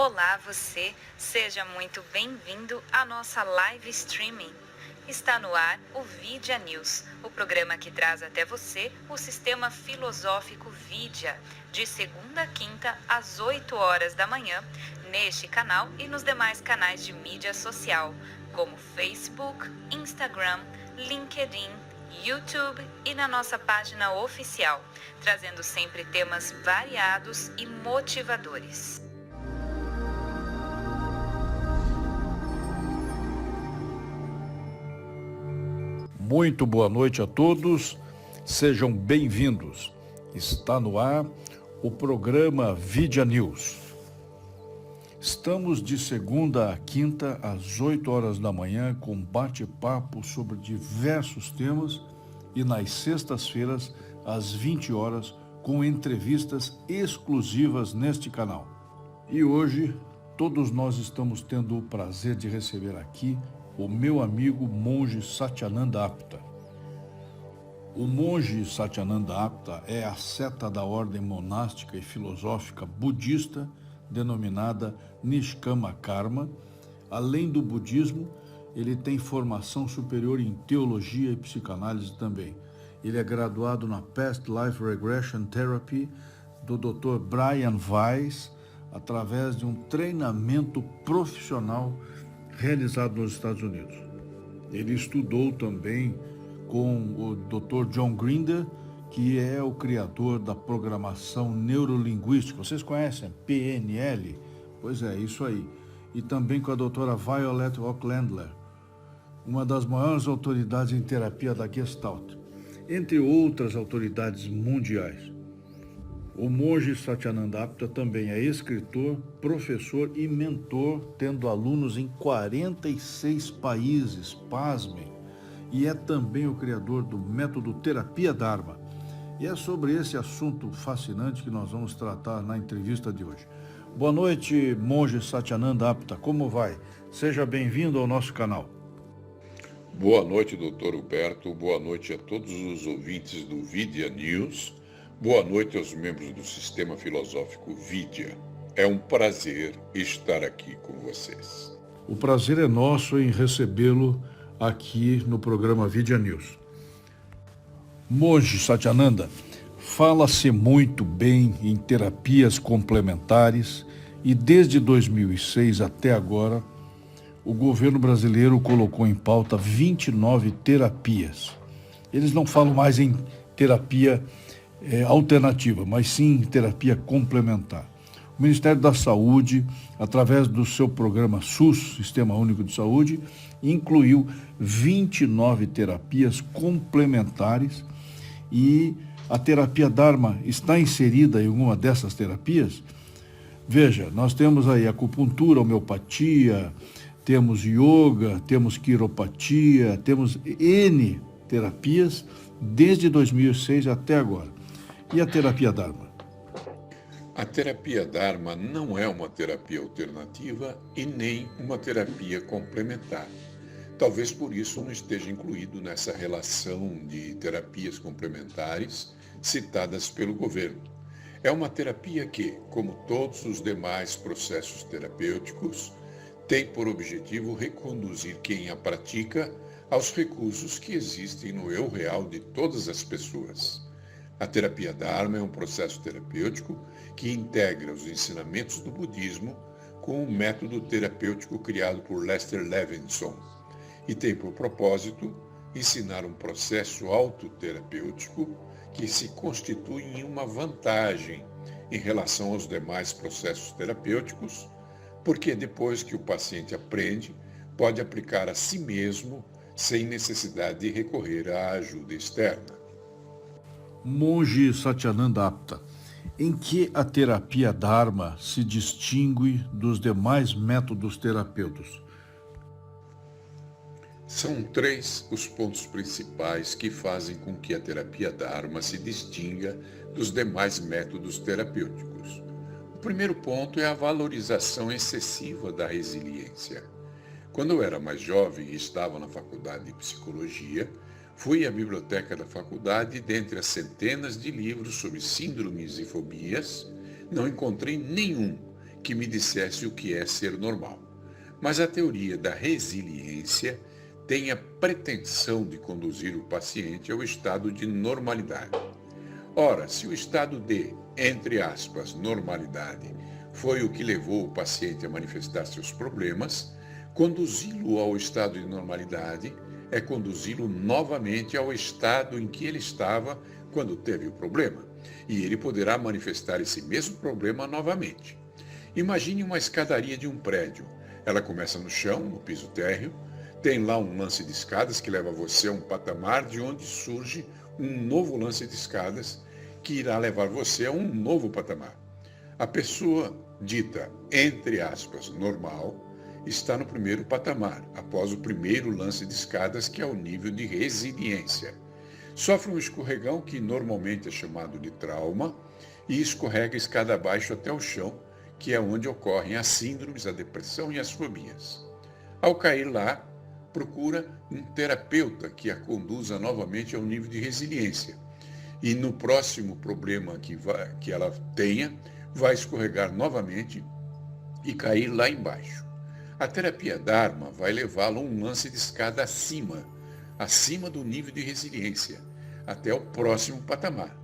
Olá você, seja muito bem-vindo à nossa live streaming. Está no ar o Vidya News, o programa que traz até você o sistema filosófico Vidya, de segunda a quinta às 8 horas da manhã, neste canal e nos demais canais de mídia social, como Facebook, Instagram, LinkedIn, YouTube e na nossa página oficial, trazendo sempre temas variados e motivadores. Muito boa noite a todos, sejam bem-vindos. Está no ar o programa Vidya News. Estamos de segunda a quinta às 8 horas da manhã com bate-papo sobre diversos temas e nas sextas-feiras às 20 horas com entrevistas exclusivas neste canal. E hoje todos nós estamos tendo o prazer de receber aqui o meu amigo monge Satyananda Apta. O monge Satyananda Apta é a seta da ordem monástica e filosófica budista denominada Nishkama Karma. Além do budismo, ele tem formação superior em teologia e psicanálise também. Ele é graduado na Past Life Regression Therapy do Dr. Brian Weiss, através de um treinamento profissional realizado nos Estados Unidos. Ele estudou também com o Dr. John Grinder, que é o criador da programação neurolinguística. Vocês conhecem? PNL? Pois é, isso aí. E também com a doutora Violet Aucklandler, uma das maiores autoridades em terapia da Gestalt, entre outras autoridades mundiais. O monge Satyananda Apta também é escritor, professor e mentor, tendo alunos em 46 países, pasmem, e é também o criador do método Terapia Dharma. E é sobre esse assunto fascinante que nós vamos tratar na entrevista de hoje. Boa noite, monge Satyananda Apta, como vai? Seja bem-vindo ao nosso canal. Boa noite, doutor Huberto, boa noite a todos os ouvintes do Vidya News. Boa noite aos membros do Sistema Filosófico Vidya. É um prazer estar aqui com vocês. O prazer é nosso em recebê-lo aqui no programa Vidya News. Monge Satyananda, fala-se muito bem em terapias complementares e desde 2006 até agora, o governo brasileiro colocou em pauta 29 terapias. Eles não falam mais em terapia alternativa, mas sim terapia complementar. O Ministério da Saúde, através do seu programa SUS, Sistema Único de Saúde, incluiu 29 terapias complementares e a terapia Dharma está inserida em alguma dessas terapias. Veja, nós temos aí acupuntura, homeopatia, temos yoga, temos quiropatia, temos N terapias desde 2006 até agora. E a terapia Dharma? A terapia Dharma não é uma terapia alternativa e nem uma terapia complementar. Talvez por isso não esteja incluído nessa relação de terapias complementares citadas pelo governo. É uma terapia que, como todos os demais processos terapêuticos, tem por objetivo reconduzir quem a pratica aos recursos que existem no eu real de todas as pessoas. A terapia Dharma é um processo terapêutico que integra os ensinamentos do budismo com o método terapêutico criado por Lester Levinson e tem por propósito ensinar um processo autoterapêutico que se constitui em uma vantagem em relação aos demais processos terapêuticos, porque depois que o paciente aprende, pode aplicar a si mesmo sem necessidade de recorrer à ajuda externa. Monge Satyananda Apta, em que a terapia Dharma se distingue dos demais métodos terapêuticos? São 3 os pontos principais que fazem com que a terapia Dharma se distinga dos demais métodos terapêuticos. O primeiro ponto é a valorização excessiva da resiliência. Quando eu era mais jovem e estava na faculdade de psicologia, fui à biblioteca da faculdade e, dentre as centenas de livros sobre síndromes e fobias, não encontrei nenhum que me dissesse o que é ser normal. Mas a teoria da resiliência tem a pretensão de conduzir o paciente ao estado de normalidade. Ora, se o estado de, entre aspas, normalidade foi o que levou o paciente a manifestar seus problemas, conduzi-lo ao estado de normalidade é conduzi-lo novamente ao estado em que ele estava quando teve o problema. E ele poderá manifestar esse mesmo problema novamente. Imagine uma escadaria de um prédio. Ela começa no chão, no piso térreo, tem lá um lance de escadas que leva você a um patamar de onde surge um novo lance de escadas que irá levar você a um novo patamar. A pessoa dita, entre aspas, normal, está no primeiro patamar, após o primeiro lance de escadas, que é o nível de resiliência. Sofre um escorregão que normalmente é chamado de trauma e escorrega escada abaixo até o chão, que é onde ocorrem as síndromes, a depressão e as fobias. Ao cair lá, procura um terapeuta que a conduza novamente ao nível de resiliência. E no próximo problema que ela tenha, vai escorregar novamente e cair lá embaixo. A terapia Dharma vai levá-lo a um lance de escada acima do nível de resiliência, até o próximo patamar.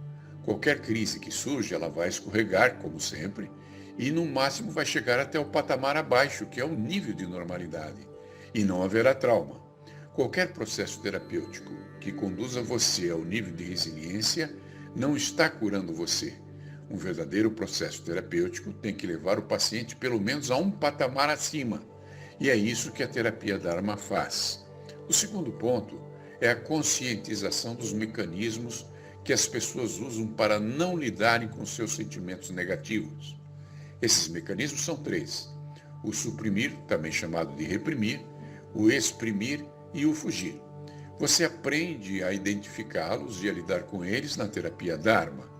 Qualquer crise que surge, ela vai escorregar, como sempre, e no máximo vai chegar até o patamar abaixo, que é o nível de normalidade, e não haverá trauma. Qualquer processo terapêutico que conduza você ao nível de resiliência não está curando você. Um verdadeiro processo terapêutico tem que levar o paciente pelo menos a um patamar acima. E é isso que a terapia Dharma faz. O segundo ponto é a conscientização dos mecanismos que as pessoas usam para não lidarem com seus sentimentos negativos. Esses mecanismos são 3. O suprimir, também chamado de reprimir, o exprimir e o fugir. Você aprende a identificá-los e a lidar com eles na terapia Dharma.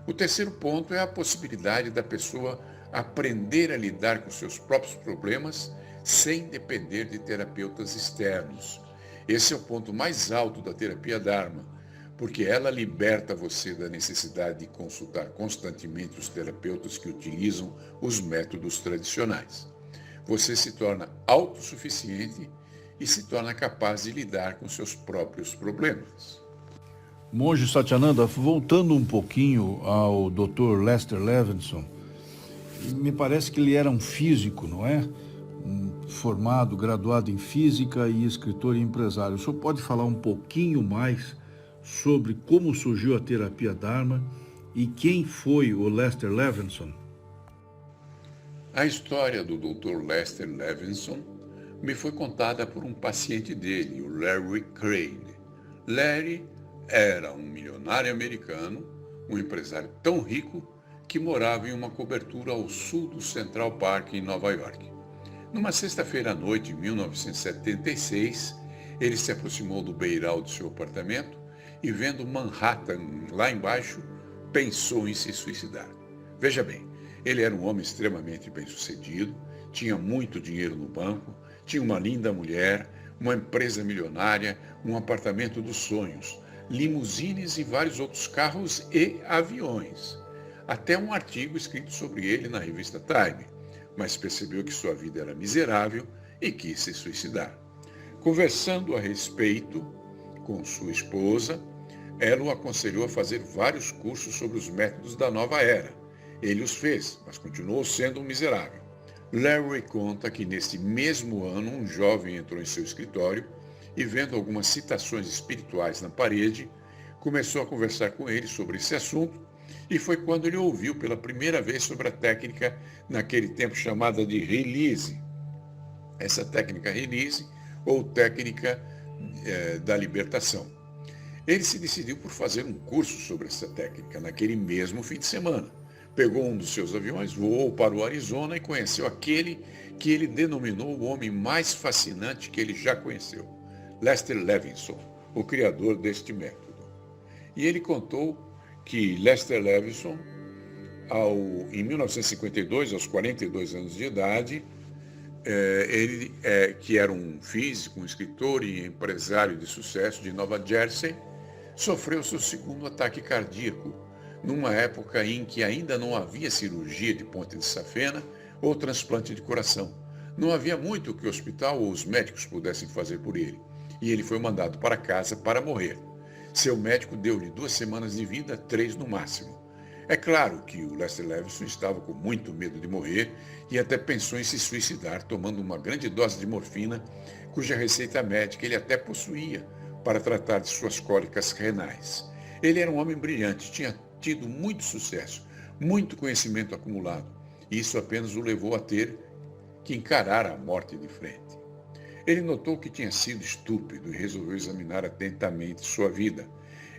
O terceiro ponto é a possibilidade da pessoa aprender a lidar com seus próprios problemas sem depender de terapeutas externos. Esse é o ponto mais alto da terapia Dharma, porque ela liberta você da necessidade de consultar constantemente os terapeutas que utilizam os métodos tradicionais. Você se torna autossuficiente e se torna capaz de lidar com seus próprios problemas. Monge Satyananda, voltando um pouquinho ao Dr. Lester Levinson, me parece que ele era um físico, não é? Formado, graduado em física e escritor e empresário. O senhor pode falar um pouquinho mais sobre como surgiu a terapia Dharma e quem foi o Lester Levinson? A história do Dr. Lester Levinson me foi contada por um paciente dele, o Larry Crane. Larry era um milionário americano, um empresário tão rico que morava em uma cobertura ao sul do Central Park, em Nova York. Numa sexta-feira à noite, em 1976, ele se aproximou do beiral de seu apartamento e, vendo Manhattan lá embaixo, pensou em se suicidar. Veja bem, ele era um homem extremamente bem-sucedido, tinha muito dinheiro no banco, tinha uma linda mulher, uma empresa milionária, um apartamento dos sonhos, limusines e vários outros carros e aviões. Até um artigo escrito sobre ele na revista Time, mas percebeu que sua vida era miserável e quis se suicidar. Conversando a respeito com sua esposa, ela o aconselhou a fazer vários cursos sobre os métodos da nova era. Ele os fez, mas continuou sendo um miserável. Larry conta que nesse mesmo ano um jovem entrou em seu escritório e, vendo algumas citações espirituais na parede, começou a conversar com ele sobre esse assunto, e foi quando ele ouviu pela primeira vez sobre a técnica naquele tempo chamada de release. Essa técnica release, ou técnica da libertação. Ele se decidiu por fazer um curso sobre essa técnica naquele mesmo fim de semana. Pegou um dos seus aviões, voou para o Arizona e conheceu aquele que ele denominou o homem mais fascinante que ele já conheceu, Lester Levinson, o criador deste método. E ele contou que Lester Levinson, em 1952, aos 42 anos de idade, que era um físico, um escritor e empresário de sucesso de Nova Jersey, sofreu seu segundo ataque cardíaco, numa época em que ainda não havia cirurgia de ponte de safena ou transplante de coração. Não havia muito que o hospital ou os médicos pudessem fazer por ele, e ele foi mandado para casa para morrer. Seu médico deu-lhe 2 semanas de vida, 3 no máximo. É claro que o Lester Levinson estava com muito medo de morrer e até pensou em se suicidar tomando uma grande dose de morfina, cuja receita médica ele até possuía para tratar de suas cólicas renais. Ele era um homem brilhante, tinha tido muito sucesso, muito conhecimento acumulado, e isso apenas o levou a ter que encarar a morte de frente. Ele notou que tinha sido estúpido e resolveu examinar atentamente sua vida.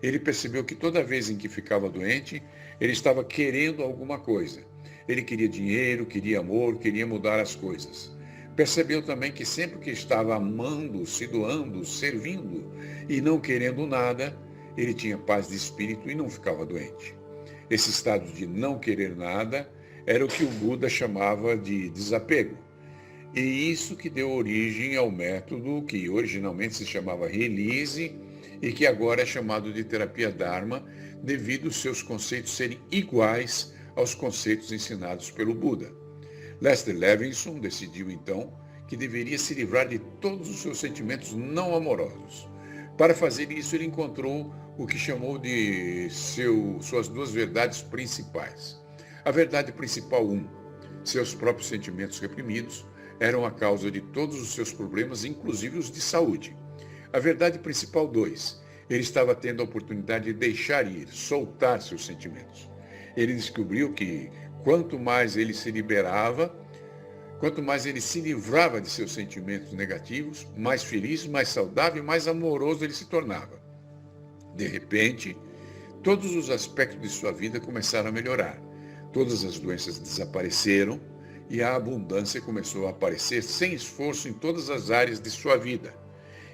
Ele percebeu que toda vez em que ficava doente, ele estava querendo alguma coisa. Ele queria dinheiro, queria amor, queria mudar as coisas. Percebeu também que sempre que estava amando, se doando, servindo e não querendo nada, ele tinha paz de espírito e não ficava doente. Esse estado de não querer nada era o que o Buda chamava de desapego. E isso que deu origem ao método que originalmente se chamava Release e que agora é chamado de terapia Dharma, devido aos seus conceitos serem iguais aos conceitos ensinados pelo Buda. Lester Levinson decidiu então que deveria se livrar de todos os seus sentimentos não amorosos. Para fazer isso, ele encontrou o que chamou de suas 2 verdades principais. A verdade principal 1, seus próprios sentimentos reprimidos eram a causa de todos os seus problemas, inclusive os de saúde. A verdade principal 2, ele estava tendo a oportunidade de deixar ir, soltar seus sentimentos. Ele descobriu que quanto mais ele se livrava de seus sentimentos negativos, mais feliz, mais saudável e mais amoroso ele se tornava. De repente, todos os aspectos de sua vida começaram a melhorar. Todas as doenças desapareceram e a abundância começou a aparecer sem esforço em todas as áreas de sua vida.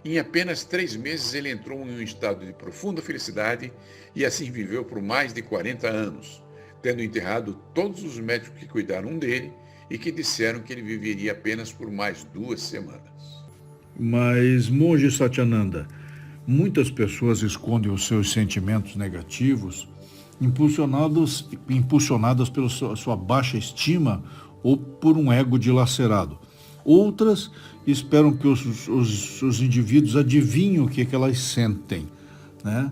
Em apenas 3 meses ele entrou em um estado de profunda felicidade e assim viveu por mais de 40 anos, tendo enterrado todos os médicos que cuidaram dele e que disseram que ele viveria apenas por mais 2 semanas. Mas, monge Satyananda, muitas pessoas escondem os seus sentimentos negativos, impulsionadas pela sua baixa estima ou por um ego dilacerado. Outras esperam que os indivíduos adivinhem o que elas sentem, né?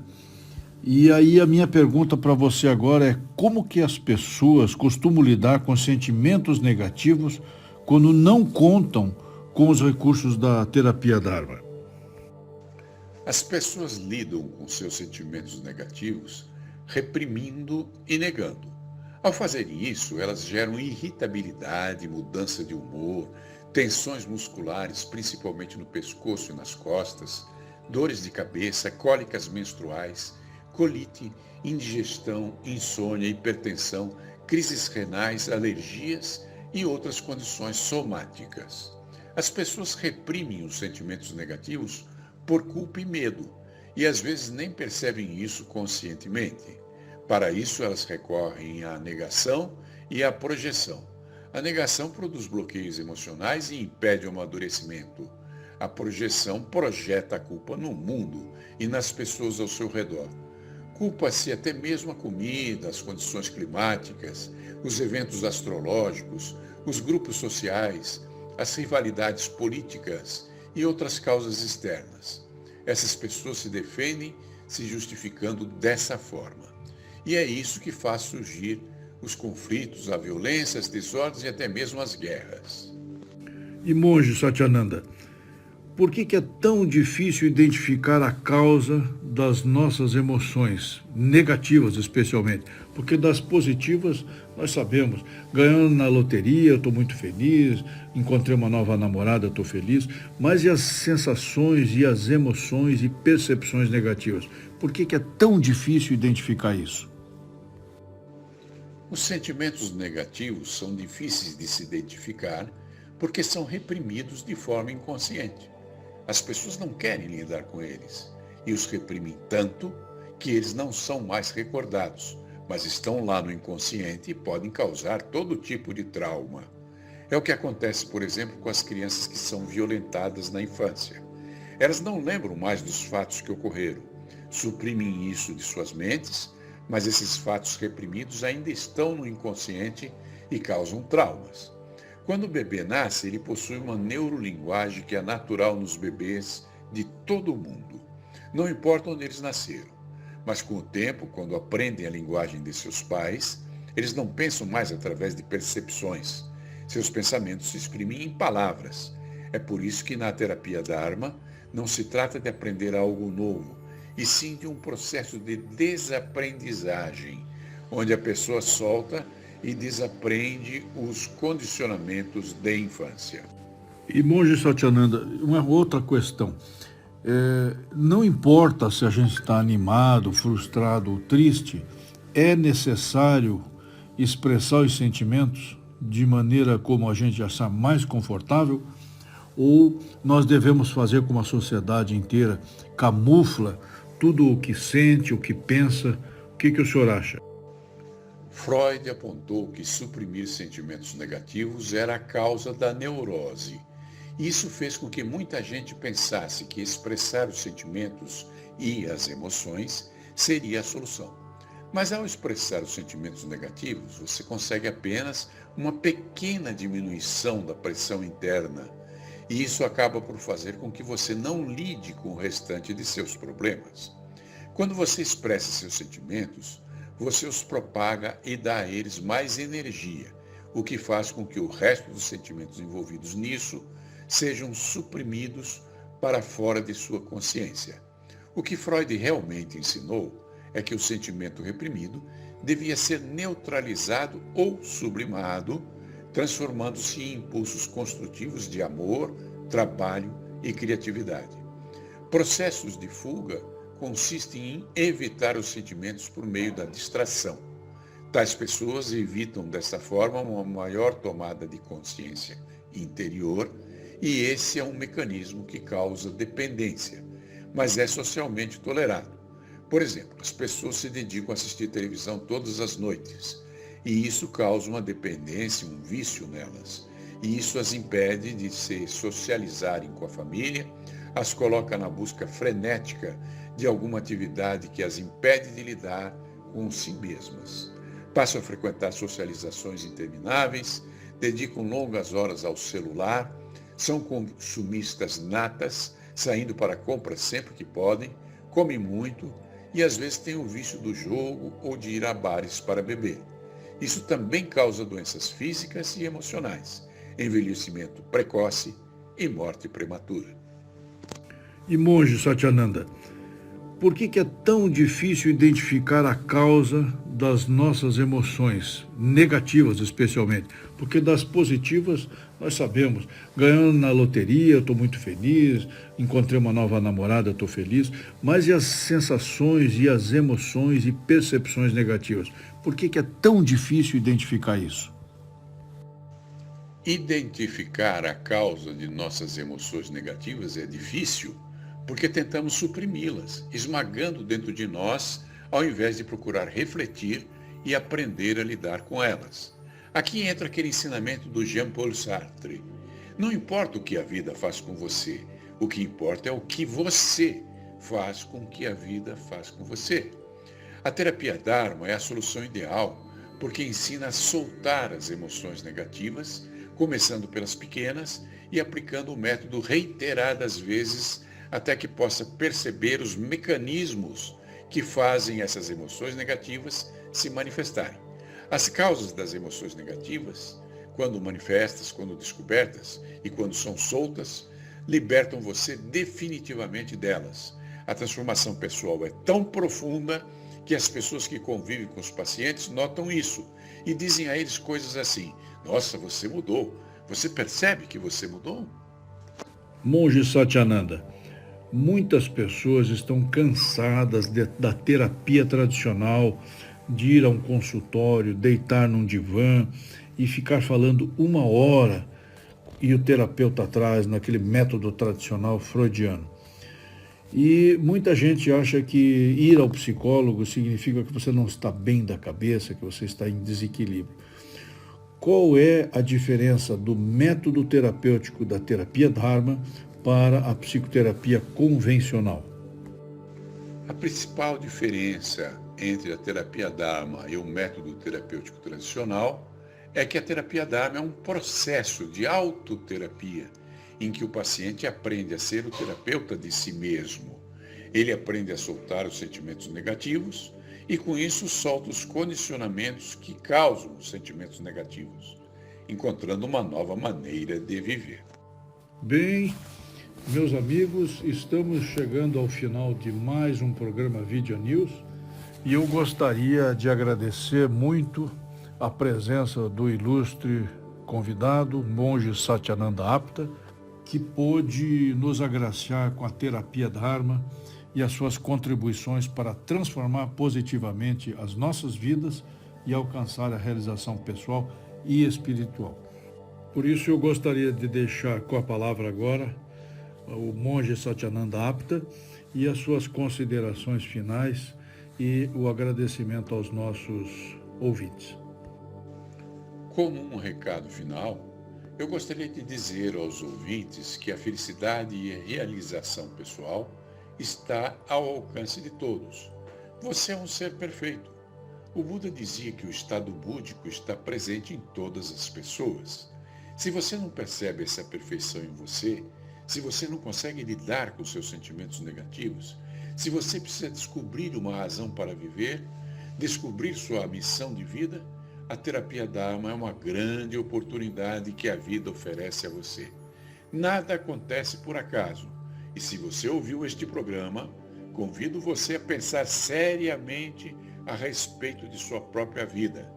E aí a minha pergunta para você agora é: como que as pessoas costumam lidar com sentimentos negativos quando não contam com os recursos da terapia Dharma? As pessoas lidam com seus sentimentos negativos reprimindo e negando. Ao fazerem isso, elas geram irritabilidade, mudança de humor, tensões musculares, principalmente no pescoço e nas costas, dores de cabeça, cólicas menstruais, colite, indigestão, insônia, hipertensão, crises renais, alergias e outras condições somáticas. As pessoas reprimem os sentimentos negativos por culpa e medo, e às vezes nem percebem isso conscientemente. Para isso, elas recorrem à negação e à projeção. A negação produz bloqueios emocionais e impede o amadurecimento. A projeção projeta a culpa no mundo e nas pessoas ao seu redor. Culpa-se até mesmo a comida, as condições climáticas, os eventos astrológicos, os grupos sociais, as rivalidades políticas e outras causas externas. Essas pessoas se defendem se justificando dessa forma. E é isso que faz surgir os conflitos, a violência, as desordens e até mesmo as guerras. E monge Satyananda, por que é tão difícil identificar a causa das nossas emoções, negativas especialmente? Porque das positivas nós sabemos, ganhando na loteria eu estou muito feliz, encontrei uma nova namorada, estou feliz, mas e as sensações e as emoções e percepções negativas? Por que é tão difícil identificar isso? Os sentimentos negativos são difíceis de se identificar porque são reprimidos de forma inconsciente. As pessoas não querem lidar com eles e os reprimem tanto que eles não são mais recordados, mas estão lá no inconsciente e podem causar todo tipo de trauma. É o que acontece, por exemplo, com as crianças que são violentadas na infância. Elas não lembram mais dos fatos que ocorreram, suprimem isso de suas mentes, mas esses fatos reprimidos ainda estão no inconsciente e causam traumas. Quando o bebê nasce, ele possui uma neurolinguagem que é natural nos bebês de todo o mundo. Não importa onde eles nasceram. Mas com o tempo, quando aprendem a linguagem de seus pais, eles não pensam mais através de percepções. Seus pensamentos se exprimem em palavras. É por isso que na terapia Dharma não se trata de aprender algo novo, e sim de um processo de desaprendizagem, onde a pessoa solta e desaprende os condicionamentos da infância. E monge Satyananda, uma outra questão. Não importa se a gente está animado, frustrado ou triste, é necessário expressar os sentimentos de maneira como a gente achar mais confortável, ou nós devemos fazer como a sociedade inteira, camufla tudo o que sente, o que pensa? O que o senhor acha? Freud apontou que suprimir sentimentos negativos era a causa da neurose. Isso fez com que muita gente pensasse que expressar os sentimentos e as emoções seria a solução. Mas ao expressar os sentimentos negativos, você consegue apenas uma pequena diminuição da pressão interna. E isso acaba por fazer com que você não lide com o restante de seus problemas. Quando você expressa seus sentimentos, você os propaga e dá a eles mais energia, o que faz com que o resto dos sentimentos envolvidos nisso sejam suprimidos para fora de sua consciência. O que Freud realmente ensinou é que o sentimento reprimido devia ser neutralizado ou sublimado, transformando-se em impulsos construtivos de amor, trabalho e criatividade. Processos de fuga consistem em evitar os sentimentos por meio da distração. Tais pessoas evitam dessa forma uma maior tomada de consciência interior, e esse é um mecanismo que causa dependência, mas é socialmente tolerado. Por exemplo, as pessoas se dedicam a assistir televisão todas as noites, e isso causa uma dependência, um vício nelas. E isso as impede de se socializarem com a família, as coloca na busca frenética de alguma atividade que as impede de lidar com si mesmas. Passam a frequentar socializações intermináveis, dedicam longas horas ao celular, são consumistas natas, saindo para compras sempre que podem, comem muito e às vezes têm o vício do jogo ou de ir a bares para beber. Isso também causa doenças físicas e emocionais, envelhecimento precoce e morte prematura. E monge Satyananda, por que é tão difícil identificar a causa das nossas emoções, negativas especialmente? Porque das positivas nós sabemos, ganhando na loteria, eu estou muito feliz, encontrei uma nova namorada, estou feliz, mas e as sensações e as emoções e percepções negativas? Por que é tão difícil identificar isso? Identificar a causa de nossas emoções negativas é difícil, porque tentamos suprimi-las, esmagando dentro de nós, ao invés de procurar refletir e aprender a lidar com elas. Aqui entra aquele ensinamento do Jean-Paul Sartre. Não importa o que a vida faz com você, o que importa é o que você faz com o que a vida faz com você. A terapia Dharma é a solução ideal, porque ensina a soltar as emoções negativas, começando pelas pequenas e aplicando o método reiteradas vezes até que possa perceber os mecanismos que fazem essas emoções negativas se manifestarem. As causas das emoções negativas, quando manifestas, quando descobertas e quando são soltas, libertam você definitivamente delas. A transformação pessoal é tão profunda que as pessoas que convivem com os pacientes notam isso e dizem a eles coisas assim: nossa, você mudou. Você percebe que você mudou? Monge Satyananda, muitas pessoas estão cansadas da terapia tradicional, de ir a um consultório, deitar num divã e ficar falando 1 hora e o terapeuta atrás, naquele método tradicional freudiano. E muita gente acha que ir ao psicólogo significa que você não está bem da cabeça, que você está em desequilíbrio. Qual é a diferença do método terapêutico da terapia Dharma para a psicoterapia convencional? A principal diferença entre a terapia Dharma e o método terapêutico tradicional é que a terapia Dharma é um processo de autoterapia em que o paciente aprende a ser o terapeuta de si mesmo. Ele aprende a soltar os sentimentos negativos e, com isso, solta os condicionamentos que causam os sentimentos negativos, encontrando uma nova maneira de viver. Bem, meus amigos, estamos chegando ao final de mais um programa Vidya News e eu gostaria de agradecer muito a presença do ilustre convidado, monge Satyananda Apta, que pôde nos agraciar com a terapia Dharma e as suas contribuições para transformar positivamente as nossas vidas e alcançar a realização pessoal e espiritual. Por isso eu gostaria de deixar com a palavra agora o monge Satyananda Apta e as suas considerações finais e o agradecimento aos nossos ouvintes. Como um recado final, eu gostaria de dizer aos ouvintes que a felicidade e a realização pessoal está ao alcance de todos. Você é um ser perfeito. O Buda dizia que o estado búdico está presente em todas as pessoas. Se você não percebe essa perfeição em você, se você não consegue lidar com seus sentimentos negativos, se você precisa descobrir uma razão para viver, descobrir sua missão de vida, a terapia Dharma é uma grande oportunidade que a vida oferece a você. Nada acontece por acaso. E se você ouviu este programa, convido você a pensar seriamente a respeito de sua própria vida.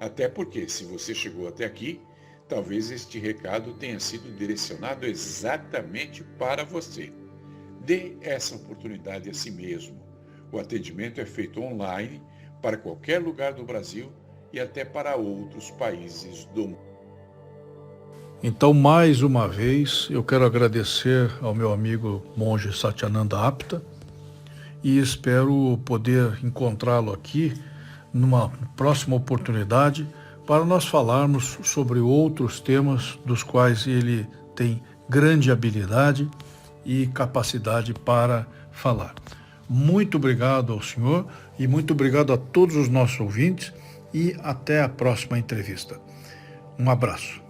Até porque, se você chegou até aqui, talvez este recado tenha sido direcionado exatamente para você. Dê essa oportunidade a si mesmo. O atendimento é feito online para qualquer lugar do Brasil e até para outros países do mundo. Então, mais uma vez, eu quero agradecer ao meu amigo monge Satyananda Apta e espero poder encontrá-lo aqui numa próxima oportunidade para nós falarmos sobre outros temas dos quais ele tem grande habilidade e capacidade para falar. Muito obrigado ao senhor e muito obrigado a todos os nossos ouvintes e até a próxima entrevista. Um abraço.